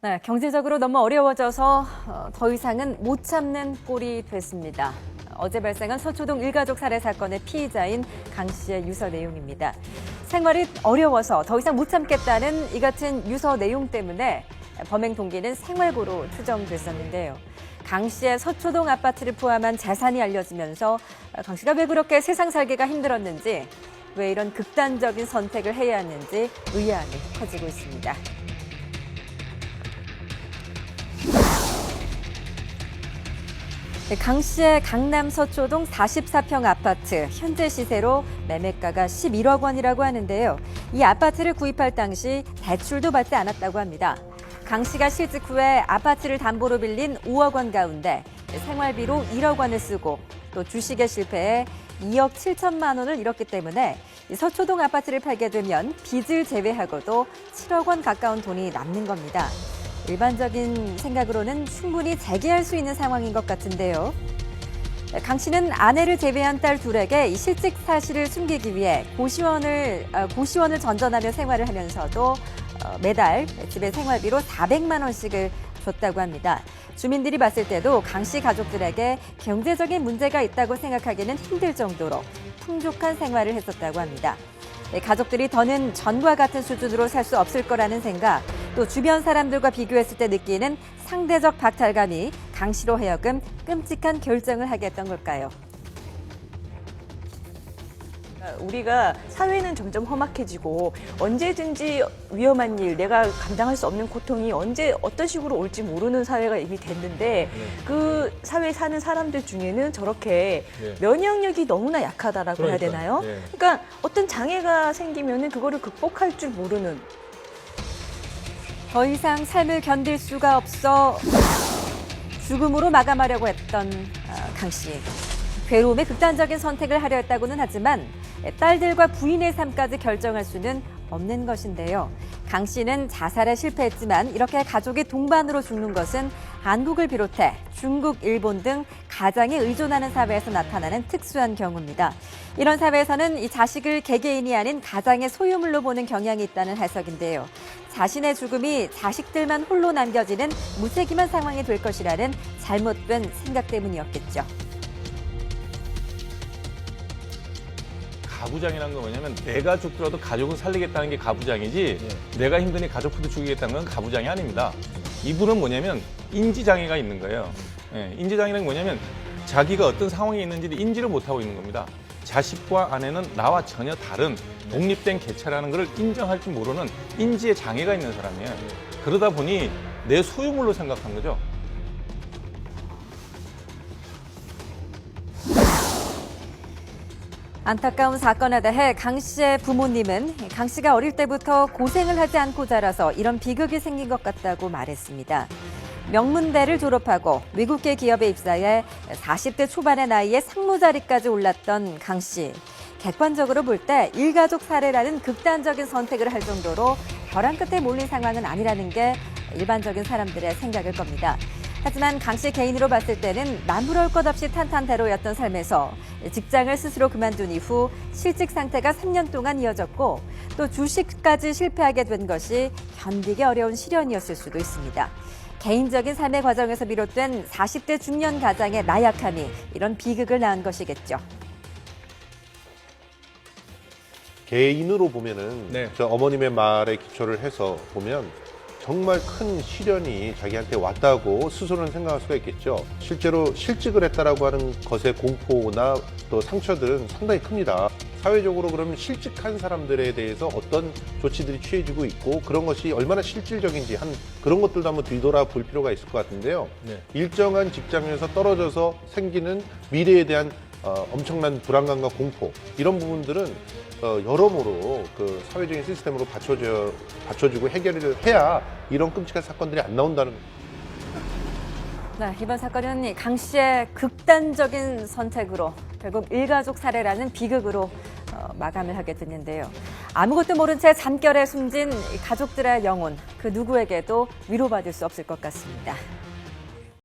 네, 경제적으로 너무 어려워져서 더 이상은 못 참는 꼴이 됐습니다. 어제 발생한 서초동 일가족 살해 사건의 피의자인 강 씨의 유서 내용입니다. 생활이 어려워서 더 이상 못 참겠다는 이 같은 유서 내용 때문에 범행 동기는 생활고로 추정됐었는데요. 강 씨의 서초동 아파트를 포함한 재산이 알려지면서 강 씨가 왜 그렇게 세상 살기가 힘들었는지, 왜 이런 극단적인 선택을 해야 하는지 의아함이 커지고 있습니다. 강 씨의 강남 서초동 44평 아파트, 현재 시세로 매매가가 11억 원이라고 하는데요. 이 아파트를 구입할 당시 대출도 받지 않았다고 합니다. 강 씨가 실직 후에 아파트를 담보로 빌린 5억 원 가운데 생활비로 1억 원을 쓰고 또 주식에 실패해 2억 7천만 원을 잃었기 때문에 서초동 아파트를 팔게 되면 빚을 제외하고도 7억 원 가까운 돈이 남는 겁니다. 일반적인 생각으로는 충분히 재개할 수 있는 상황인 것 같은데요. 강 씨는 아내를 제외한 딸 둘에게 이 실직 사실을 숨기기 위해 고시원을 전전하며 생활을 하면서도 매달 집에 생활비로 400만 원씩을 줬다고 합니다. 주민들이 봤을 때도 강 씨 가족들에게 경제적인 문제가 있다고 생각하기는 힘들 정도로 풍족한 생활을 했었다고 합니다. 가족들이 더는 전과 같은 수준으로 살 수 없을 거라는 생각, 또 주변 사람들과 비교했을 때 느끼는 상대적 박탈감이 강 씨로 하여금 끔찍한 결정을 하게 했던 걸까요? 우리가 사회는 점점 험악해지고 언제든지 위험한 일, 내가 감당할 수 없는 고통이 언제 어떤 식으로 올지 모르는 사회가 이미 됐는데 그 사회에 사는 사람들 중에는 저렇게 면역력이 너무나 약하다라고 해야 되나요? 그러니까 어떤 장애가 생기면은 그거를 극복할 줄 모르는. 더 이상 삶을 견딜 수가 없어 죽음으로 마감하려고 했던 강 씨. 괴로움의 극단적인 선택을 하려 했다고는 하지만 딸들과 부인의 삶까지 결정할 수는 없는 것인데요. 강 씨는 자살에 실패했지만 이렇게 가족이 동반으로 죽는 것은 한국을 비롯해 중국, 일본 등 가장에 의존하는 사회에서 나타나는 특수한 경우입니다. 이런 사회에서는 이 자식을 개개인이 아닌 가장의 소유물로 보는 경향이 있다는 해석인데요. 자신의 죽음이 자식들만 홀로 남겨지는 무책임한 상황이 될 것이라는 잘못된 생각 때문이었겠죠. 가부장이라는 건 뭐냐면 내가 죽더라도 가족은 살리겠다는 게 가부장이지 내가 힘드니 가족부터 죽이겠다는 건 가부장이 아닙니다. 이분은 뭐냐면 인지장애가 있는 거예요. 인지장애는 뭐냐면 자기가 어떤 상황에 있는지를 인지를 못하고 있는 겁니다. 자식과 아내는 나와 전혀 다른 독립된 개체라는 것을 인정할 줄 모르는 인지에 장애가 있는 사람이에요. 그러다 보니 내 소유물로 생각한 거죠. 안타까운 사건에 대해 강 씨의 부모님은 강 씨가 어릴 때부터 고생을 하지 않고 자라서 이런 비극이 생긴 것 같다고 말했습니다. 명문대를 졸업하고 외국계 기업에 입사해 40대 초반의 나이에 상무 자리까지 올랐던 강 씨. 객관적으로 볼 때 일가족 살해라는 극단적인 선택을 할 정도로 벼랑 끝에 몰린 상황은 아니라는 게 일반적인 사람들의 생각일 겁니다. 하지만 강 씨 개인으로 봤을 때는 나무랄 것 없이 탄탄대로였던 삶에서 직장을 스스로 그만둔 이후 실직 상태가 3년 동안 이어졌고 또 주식까지 실패하게 된 것이 견디기 어려운 시련이었을 수도 있습니다. 개인적인 삶의 과정에서 비롯된 40대 중년 가장의 나약함이 이런 비극을 낳은 것이겠죠. 개인으로 보면은 저 어머님의 말에 기초를 해서 보면 정말 큰 시련이 자기한테 왔다고 스스로는 생각할 수가 있겠죠. 실제로 실직을 했다라고 하는 것의 공포나 또 상처들은 상당히 큽니다. 사회적으로 그러면 실직한 사람들에 대해서 어떤 조치들이 취해지고 있고 그런 것이 얼마나 실질적인지 그런 것들도 한번 뒤돌아 볼 필요가 있을 것 같은데요. 일정한 직장에서 떨어져서 생기는 미래에 대한 엄청난 불안감과 공포, 이런 부분들은 여러모로 그 사회적인 시스템으로 받쳐주고 해결을 해야 이런 끔찍한 사건들이 안 나온다는. 네, 이번 사건은 강 씨의 극단적인 선택으로 결국 일가족 살해라는 비극으로 마감을 하게 됐는데요. 아무것도 모른 채 잠결에 숨진 가족들의 영혼, 그 누구에게도 위로받을 수 없을 것 같습니다.